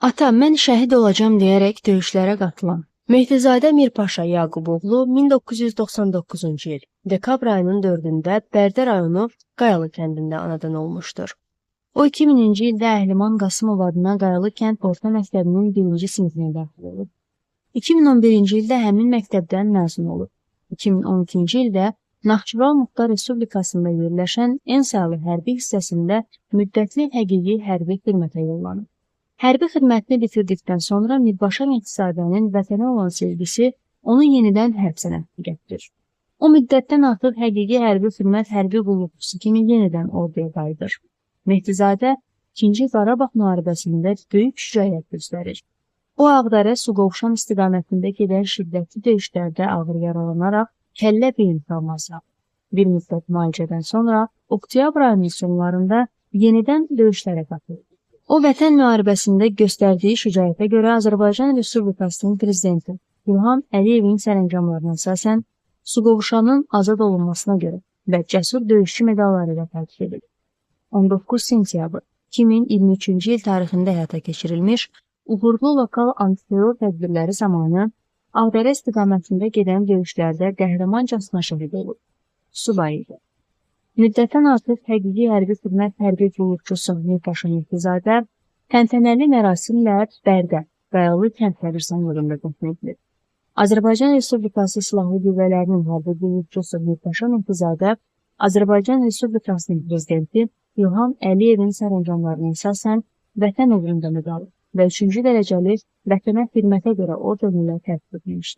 Ata, mən şəhid olacam deyərək döyüşlərə qatılan Mehdizadə Mirpaşa Yaquboğlu 1999-cu il dekabr ayının 4-də Bərdə rayonu Qayalı kəndində anadan olmuşdur. O 2000-ci ildə Əhliman Qasımov adına Qayalı kənd orta məktəbinin 1-ci sinifinə daxil olub. 2011-ci ildə həmin məktəbdən məzun olub. 2012-ci ildə Naxçıvan Muxtar Respublikasında yerləşən Ensalı hərbi hissəsində müddətli həqiqi hərbi xidmətə yollanıb. Hərbi xidmətini bitirdikdən sonra Mirpaşa Mehdisadənin vətənə olan sevgisi onu yenidən hərb sənətinə gətirir. O müddətdən artıq həqiqi hərbi xidmət hərbi qulluqçusu kimi yenidən orduya qayıdır. Mehdizadə 2-ci Qarabağ müharibəsində böyük şücaət göstərir. O Ağdərə Suqovuşan istiqamətində gedən şiddətli döyüşlərdə ağır yaralanaraq kəllə beyin travması alır. Bir müddət müalicədən sonra oktyabr ayının sonlarında yenidən döyüşlərə qatılır. O, Vətən müharibəsində göstərdiyi şücaətə görə Azərbaycan Respublikasının prezidenti İlham Əliyevin sərəncamlarına əsasən Suqovuşanın azad olunmasına görə və cəsur döyüşçü medalları ilə təltif edilir. 19 sentyabr 2023-cü il tarixində həyata keçirilmiş uğurlu lokal antiterror tədbirləri zamanı Ağdərə istiqamətində gedən döyüşlərdə qəhrəmancasına şəhid olub. Subay idi. Müddətdən artıq həqiqi hərbi xidmət hərbi qulluqçusu Mirpaşa Mehdizadə təntənəli mərasimlə Bərdə, Qayalı kənd qəbirstanlığında dəfn edilir. Azərbaycan Respublikası Silahlı Qüvvələrinin hərbi qulluqçusu Mirpaşa Mehdizadə Azərbaycan Respublikasının prezidenti İlham Əliyevin sərəncamlarına əsasən Vətən uğrunda medalı və 3-cü dərəcəli Vətənə xidmətə görə ordenlə təltif edilmişdir.